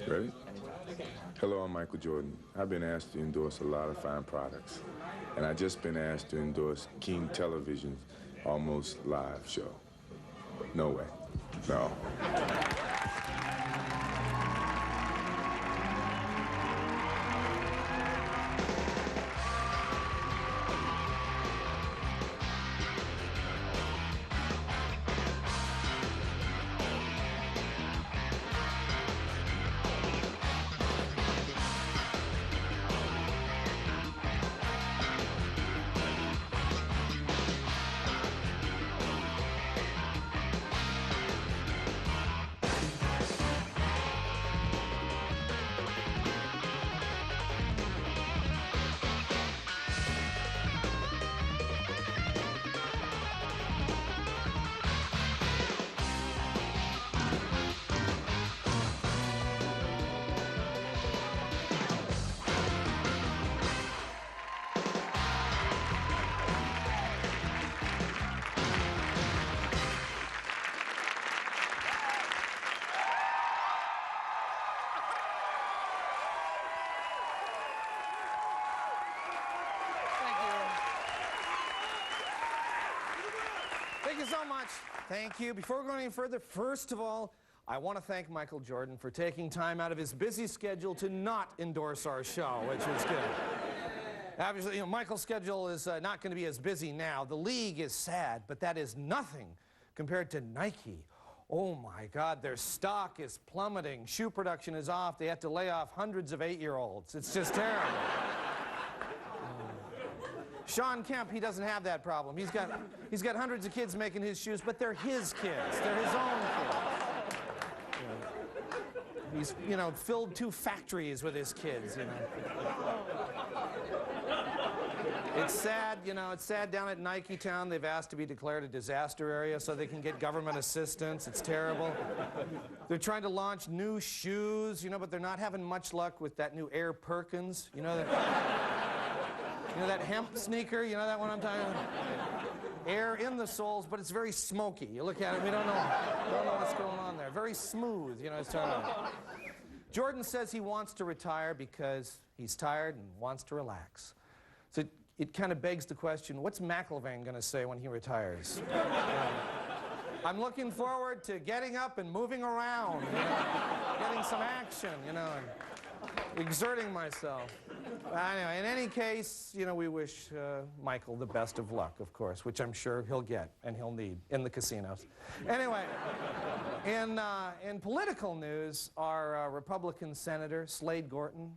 Ready? Hello, I'm Michael Jordan. I've been asked to endorse a lot of fine products, and I've just been asked to endorse King Television's Almost Live show. No way. No. Thank you so much. Thank you. Before we go any further, first of all, I want to thank Michael Jordan for taking time out of his busy schedule to not endorse our show, which was good. Obviously, you know, Michael's schedule is not going to be as busy now. The league is sad, but that is nothing compared to Nike. Oh my God, their stock is plummeting. Shoe production is off. They have to lay off hundreds of 8-year-olds. It's just terrible. Sean Kemp, he doesn't have that problem. He's got hundreds of kids making his shoes, but they're his kids. They're his own kids. He's, you know, filled 2 factories with his kids, you know. It's sad, you know, it's sad down at Nike Town. They've asked to be declared a disaster area so they can get government assistance. It's terrible. They're trying to launch new shoes, you know, but they're not having much luck with that new Air Perkins. You know that hemp sneaker? You know that one I'm talking about? Air in the soles, but it's very smoky. You look at it, we don't know what's going on there. Very smooth, you know. It's Jordan says he wants to retire because he's tired and wants to relax. So it kind of begs the question, what's McIlvain going to say when he retires? I'm looking forward to getting up and moving around, you know, getting some action, you know, and exerting myself. Anyway, in any case, you know, we wish Michael the best of luck, of course, which I'm sure he'll get and he'll need in the casinos. Anyway, in political news, our Republican Senator, Slade Gorton,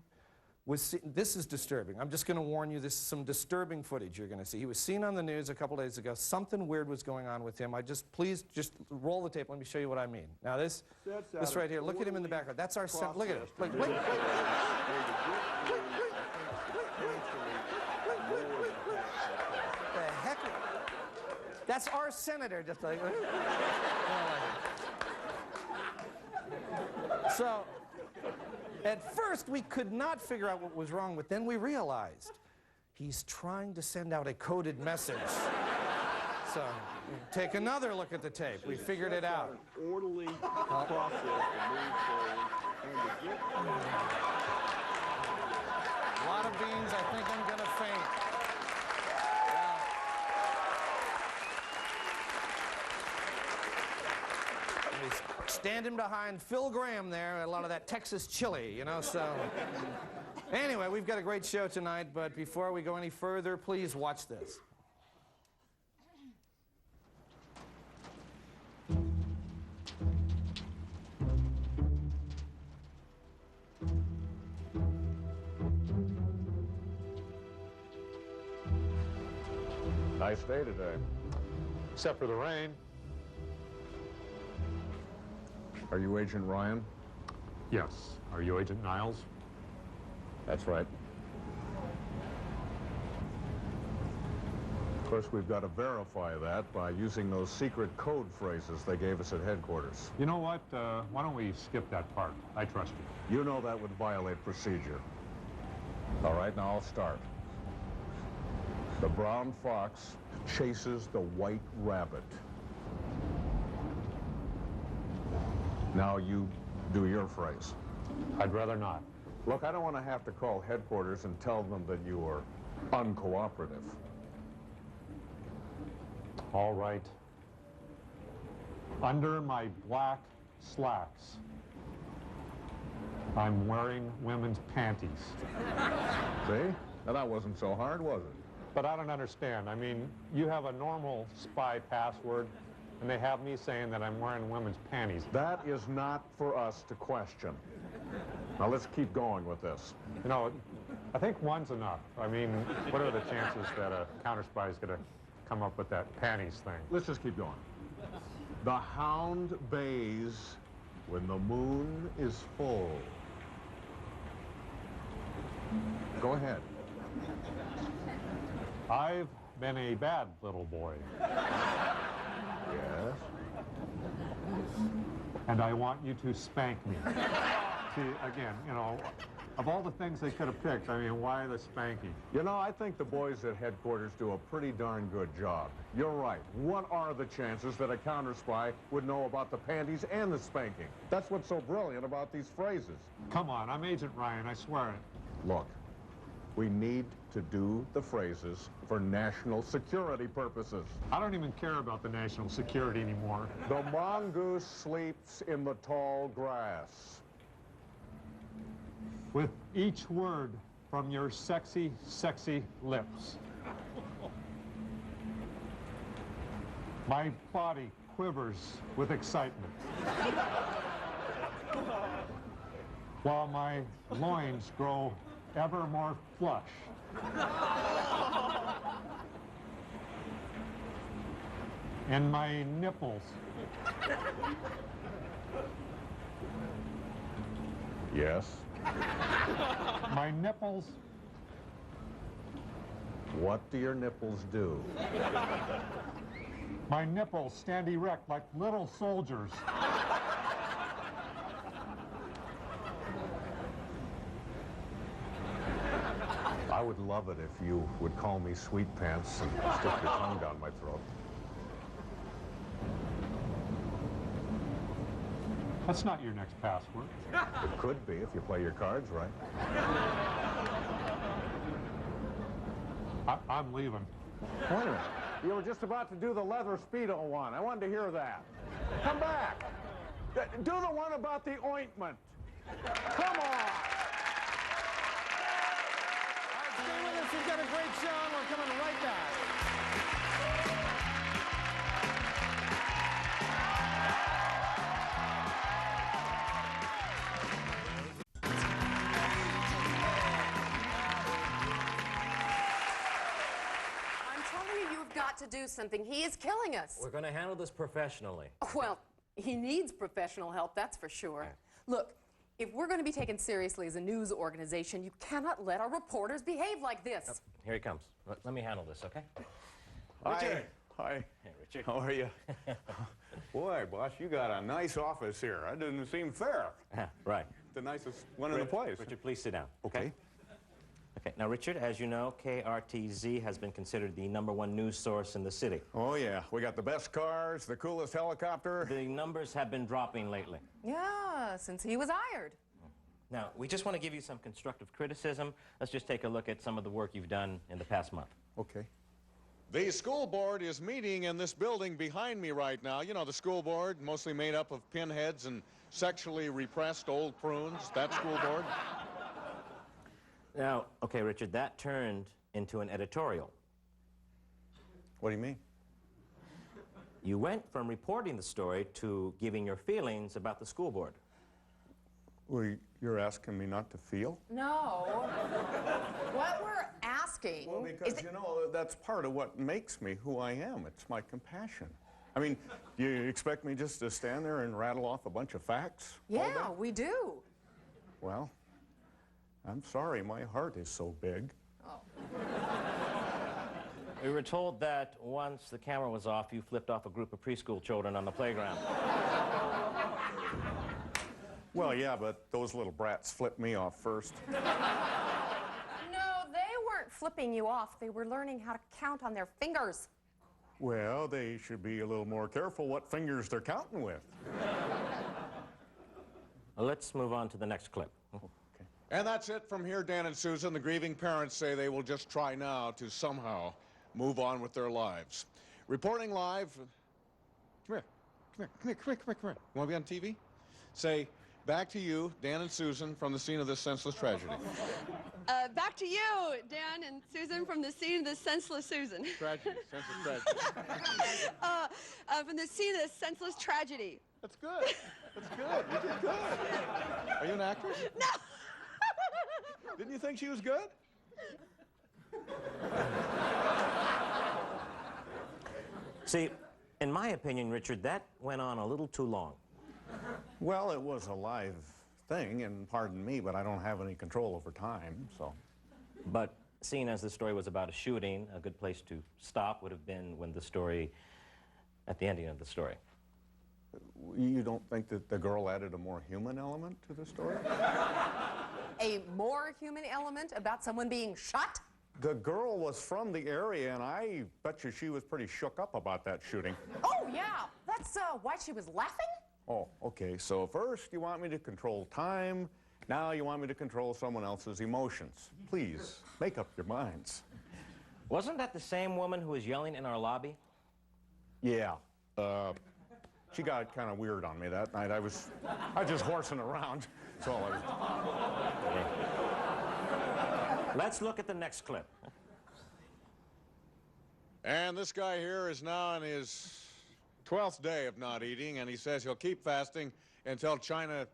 this is disturbing. I'm just going to warn you, this is some disturbing footage you're going to see. He was seen on the news a couple days ago. Something weird was going on with him. Please just roll the tape. Let me show you what I mean. Now this right here, look at him in the background. That's our senator. Look at it. Wait. The heck? That's our senator, just like. So, at first, we could not figure out what was wrong, but then we realized he's trying to send out a coded message. So, take another look at the tape. We figured it out. Orderly process to move forward and to get a lot of beans. I think I'm going to faint. Standing behind Phil Graham there, a lot of that Texas chili, you know, so. Anyway, we've got a great show tonight, but before we go any further, please watch this. Nice day today. Except for the rain. Are you Agent Ryan? Yes. Are you Agent Niles? That's right. Of course, we've got to verify that by using those secret code phrases they gave us at headquarters. You know what? Why don't we skip that part? I trust you. You know that would violate procedure. All right, now I'll start. The brown fox chases the white rabbit. Now you do your phrase. I'd rather not. Look, I don't want to have to call headquarters and tell them that you are uncooperative. All right. Under my black slacks, I'm wearing women's panties. See? Now, that wasn't so hard, was it? But I don't understand. I mean, you have a normal spy password, and they have me saying that I'm wearing women's panties. That is not for us to question. Now, let's keep going with this. You know, I think one's enough. I mean, what are the chances that a counter-spy is going to come up with that panties thing? Let's just keep going. The hound bays when the moon is full. Go ahead. I've been a bad little boy, Yes. and I want you to spank me. See, again, you know, of all the things they could have picked, I mean, why the spanking? You know, I think the boys at headquarters do a pretty darn good job. You're right. What are the chances that a counter-spy would know about the panties and the spanking? That's what's so brilliant about these phrases. Come on, I'm Agent Ryan, I swear it. Look, we need to do the phrases for national security purposes. I don't even care about the national security anymore. The mongoose sleeps in the tall grass. With each word from your sexy, sexy lips, my body quivers with excitement, while my loins grow ever more flush. And my nipples Yes? my nipples What do your nipples do? My nipples stand erect like little soldiers. I would love it if you would call me Sweet Pants and stick your tongue down my throat. That's not your next password. It could be if you play your cards right. I'm leaving. Wait a minute. You were just about to do the leather Speedo one. I wanted to hear that. Come back. Do the one about the ointment. Come on. Stay with us. We've got a great show, and we're coming right back. I'm telling you, you've got to do something. He is killing us. We're going to handle this professionally. Well, he needs professional help, that's for sure. Look, if we're going to be taken seriously as a news organization, you cannot let our reporters behave like this. Here he comes. Let me handle this, okay? Hi. Hi. Hey, Richard. How are you? Boy, boss, you got a nice office here. That doesn't seem fair. Right. The nicest one in the place. Richard, please sit down. Okay. Okay, now, Richard, as you know, KRTZ has been considered the #1 news source in the city. Oh, yeah. We got the best cars, the coolest helicopter. The numbers have been dropping lately. Yeah, since he was hired. Now, we just want to give you some constructive criticism. Let's just take a look at some of the work you've done in the past month. Okay. The school board is meeting in this building behind me right now. You know, the school board, mostly made up of pinheads and sexually repressed old prunes. That school board. Now, okay, Richard, that turned into an editorial. What do you mean? You went from reporting the story to giving your feelings about the school board. Well, you're asking me not to feel? No. What we're asking Well, because, is... you know, that's part of what makes me who I am. It's my compassion. I mean, do you expect me just to stand there and rattle off a bunch of facts? all day? Yeah, we do. Well, I'm sorry, my heart is so big. We were told that once the camera was off, you flipped off a group of preschool children on the playground. Well, yeah, but those little brats flipped me off first. No, they weren't flipping you off. They were learning how to count on their fingers. Well, they should be a little more careful what fingers they're counting with. Let's move on to the next clip. And that's it from here, Dan and Susan. The grieving parents say they will just try now to somehow move on with their lives. Reporting live. Come here. You want to be on TV? Say, back to you, Dan and Susan, from the scene of this senseless tragedy. Back to you, Dan and Susan, from the scene of this senseless Susan. Tragedy, senseless tragedy. From the scene of this senseless tragedy. That's good. That's good. You did good. Are you an actress? No! Didn't you think she was good? See, in my opinion, Richard, that went on a little too long. Well, it was a live thing, and pardon me, but I don't have any control over time, so. But seeing as the story was about a shooting, a good place to stop would have been when the story, at the ending of the story. You don't think that the girl added a more human element to the story? A more human element about someone being shot? The girl was from the area, and I bet you she was pretty shook up about that shooting. Oh, yeah. That's why she was laughing? Oh, okay. So first you want me to control time. Now you want me to control someone else's emotions. Please, make up your minds. Wasn't that the same woman who was yelling in our lobby? Yeah. She got kind of weird on me that night. I was just horsing around. That's all I was. Let's look at the next clip. And this guy here is now in his 12th day of not eating, and he says he'll keep fasting until China...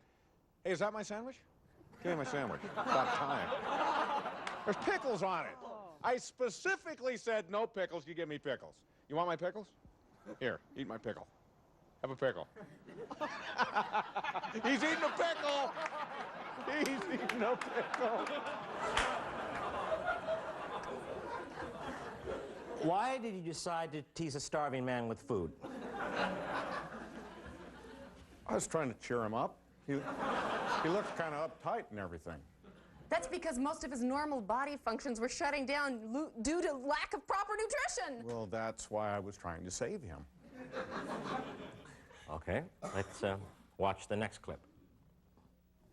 Hey, is that my sandwich? Give me my sandwich. About time. There's pickles on it. I specifically said no pickles. You give me pickles. You want my pickles? Here, eat my pickle. Have a pickle. He's eating a pickle! He's eating a pickle. Why did you decide to tease a starving man with food? I was trying to cheer him up. He looked kind of uptight and everything. That's because most of his normal body functions were shutting down due to lack of proper nutrition. Well, that's why I was trying to save him. Okay, let's watch the next clip.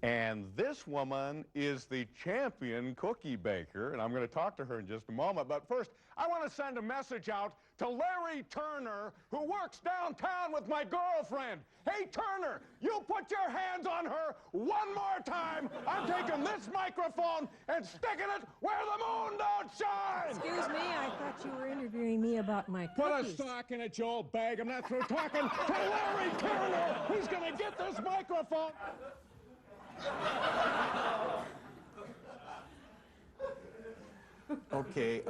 And this woman is the champion cookie baker, and I'm going to talk to her in just a moment. But first, I want to send a message out to Larry Turner, who works downtown with my girlfriend. Hey, Turner, you put your hands on her one more time. I'm taking this microphone and sticking it where the moon don't shine. Excuse me, I thought you were interviewing me about my Put a cookies. sock in it, you old bag. I'm not through talking to Larry Turner. He's going to get this microphone. Okay,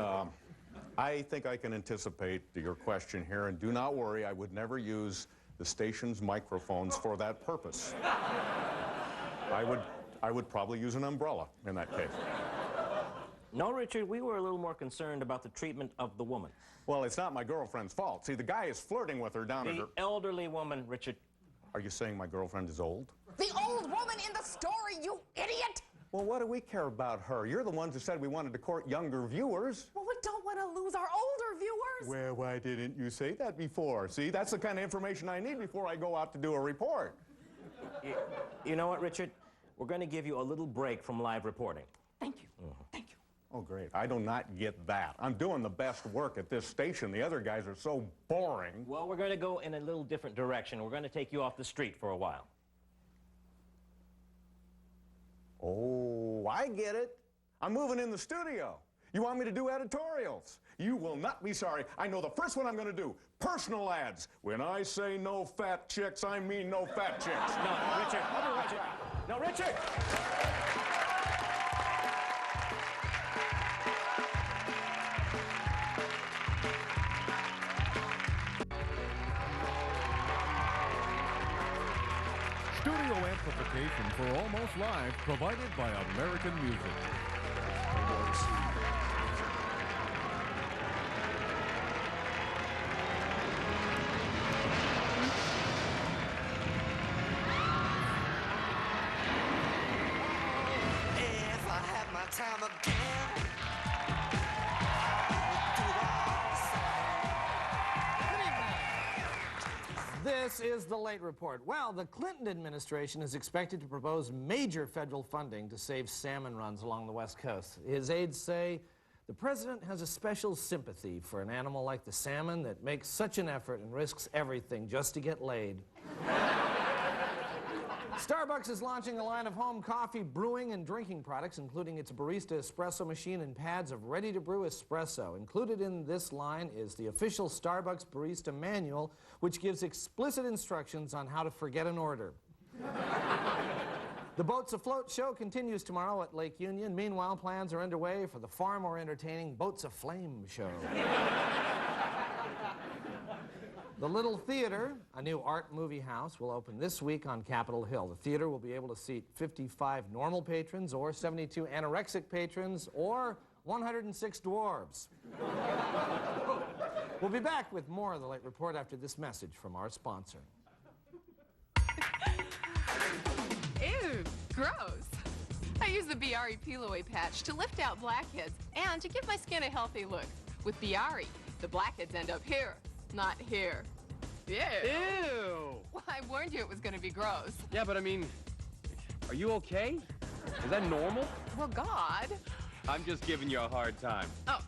I think I can anticipate your question here, and do not worry, I would never use the station's microphones for that purpose. I would probably use an umbrella in that case. No, Richard, we were a little more concerned about the treatment of the woman. Well, it's not my girlfriend's fault. See, the guy is flirting with her down at her... The elderly woman, Richard. Are you saying my girlfriend is old? The old woman in the story, you idiot! Well, what do we care about her? You're the ones who said we wanted to court younger viewers. Well, we don't want to lose our older viewers. Well, why didn't you say that before? See, that's the kind of information I need before I go out to do a report. You know what, Richard? We're going to give you a little break from live reporting. Thank you. Thank you. Oh, great. I do not get that. I'm doing the best work at this station. The other guys are so boring. Well, we're going to go in a little different direction. We're going to take you off the street for a while. Oh, I get it. I'm moving in the studio. You want me to do editorials? You will not be sorry. I know the first one I'm going to do. Personal ads. When I say no fat chicks, I mean no fat chicks. No, Richard. No, Richard. Studio amplification for Almost Live provided by American Music. If I had my time again, Good evening. This is the Late Report. Well, the Clinton administration is expected to propose major federal funding to save salmon runs along the West Coast. His aides say the president has a special sympathy for an animal like the salmon that makes such an effort and risks everything just to get laid. Starbucks is launching a line of home coffee brewing and drinking products, including its barista espresso machine and pads of ready-to-brew espresso. Included in this line is the official Starbucks barista manual, which gives explicit instructions on how to forget an order. The Boats Afloat show continues tomorrow at Lake Union. Meanwhile, plans are underway for the far more entertaining Boats Aflame show. The Little Theater, a new art movie house, will open this week on Capitol Hill. The theater will be able to seat 55 normal patrons, or 72 anorexic patrons, or 106 dwarves. We'll be back with more of the Late Report after this message from our sponsor. Ew, gross. I use the Biari Peel-Away patch to lift out blackheads and to give my skin a healthy look. With Biari, the blackheads end up here, not here. Ew. Ew. Well, I warned you it was going to be gross. Yeah, but I mean, are you okay? Is that normal? Well, God. I'm just giving you a hard time. Oh.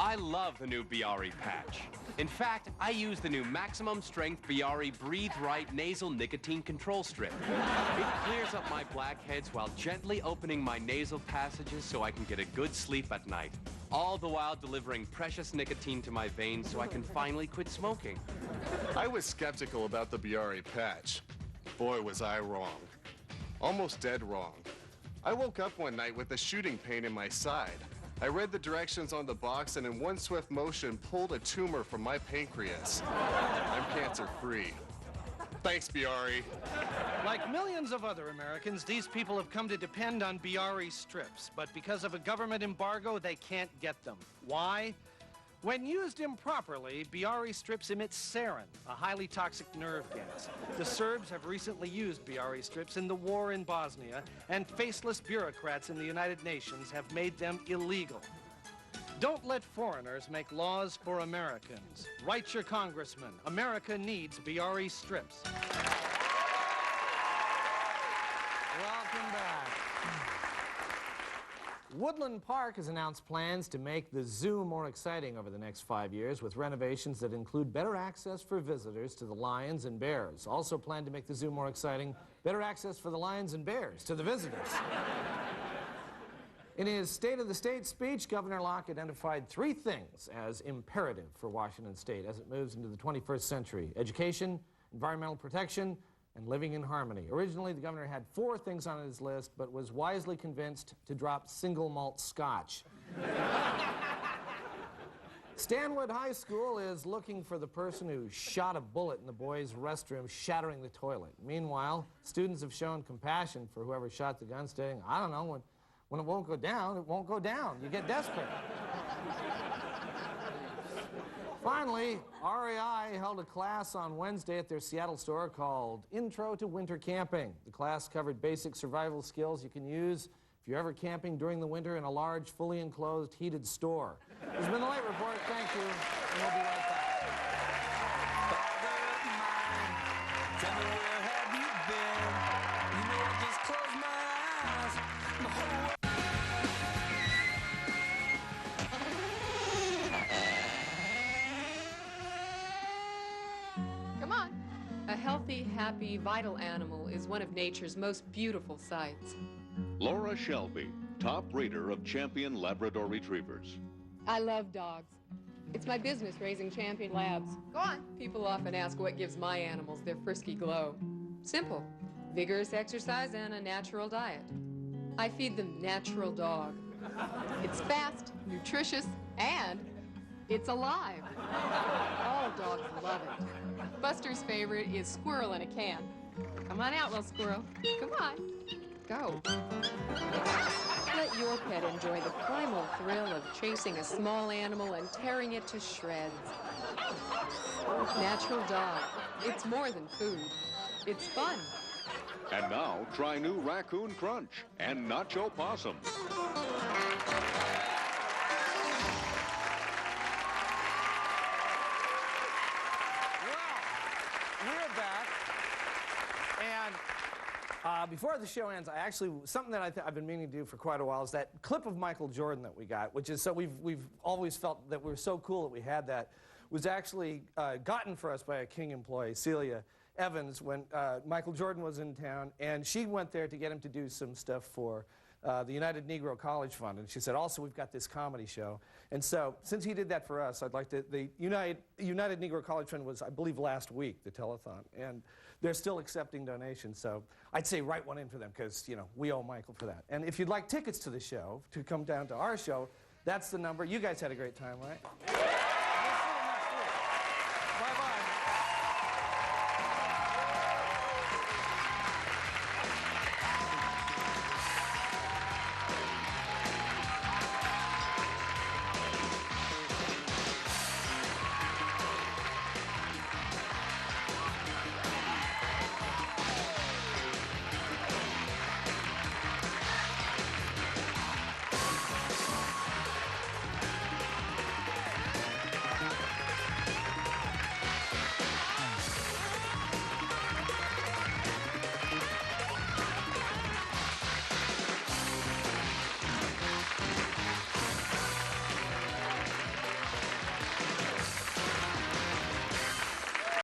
I love the new Biari patch. In fact, I use the new maximum strength Biari Breathe Right nasal nicotine control strip. It clears up my blackheads while gently opening my nasal passages so I can get a good sleep at night. All the while delivering precious nicotine to my veins so I can finally quit smoking. I was skeptical about the Biari patch. Boy, was I wrong. Almost dead wrong. I woke up one night with a shooting pain in my side. I read the directions on the box and in one swift motion pulled a tumor from my pancreas. I'm cancer-free. Thanks, Biari. Like millions of other Americans, these people have come to depend on Biari strips, but because of a government embargo, they can't get them. Why? When used improperly, Biari strips emit sarin, a highly toxic nerve gas. The Serbs have recently used Biari strips in the war in Bosnia, and faceless bureaucrats in the United Nations have made them illegal. Don't let foreigners make laws for Americans. Write your congressman. America needs Biari strips. Welcome back. Woodland Park has announced plans to make the zoo more exciting over the next 5 years with renovations that include better access for visitors to the lions and bears. Also planned to make the zoo more exciting, better access for the lions and bears to the visitors. In his State of the State speech, Governor Locke identified 3 things as imperative for Washington State as it moves into the 21st century: education, environmental protection, and living in harmony. Originally, the governor had 4 things on his list, but was wisely convinced to drop single malt scotch. Stanwood High School is looking for the person who shot a bullet in the boys' restroom, shattering the toilet. Meanwhile, students have shown compassion for whoever shot the gun, stating, I don't know, when it won't go down, it won't go down. You get desperate. Finally, REI held a class on Wednesday at their Seattle store called Intro to Winter Camping. The class covered basic survival skills you can use if you're ever camping during the winter in a large, fully enclosed, heated store. This has been the Late Report. Thank you, and we'll be right back. Tell me where have you been? You know I just closed my eyes. The whole world. Come on. A healthy, happy, vital animal is one of nature's most beautiful sights. Laura Shelby, top breeder of champion Labrador Retrievers. I love dogs. It's my business raising champion labs. Go on. People often ask what gives my animals their frisky glow. Simple. Vigorous exercise and a natural diet. I feed them Natural Dog. It's fast, nutritious, and it's alive. All dogs love it. Buster's favorite is squirrel in a can. Come on out, little squirrel. Come on. Go. Let your pet enjoy the primal thrill of chasing a small animal and tearing it to shreds. Natural Dog. It's more than food. It's fun. And now, try new Raccoon Crunch and Nacho Possum. We're before the show ends, something that I've been meaning to do for quite a while is that clip of Michael Jordan that we got, which is, so we've always felt that we're so cool that we had that, was actually gotten for us by a King employee, Celia Evans, when Michael Jordan was in town, and she went there to get him to do some stuff for the United Negro College Fund, and she said, also, we've got this comedy show. And so, since he did that for us, I'd like to, the United Negro College Fund was, I believe, last week, the telethon, and they're still accepting donations, so I'd say write one in for them, because, you know, we owe Michael for that. And if you'd like tickets to the show, to come down to our show, that's the number. You guys had a great time, right?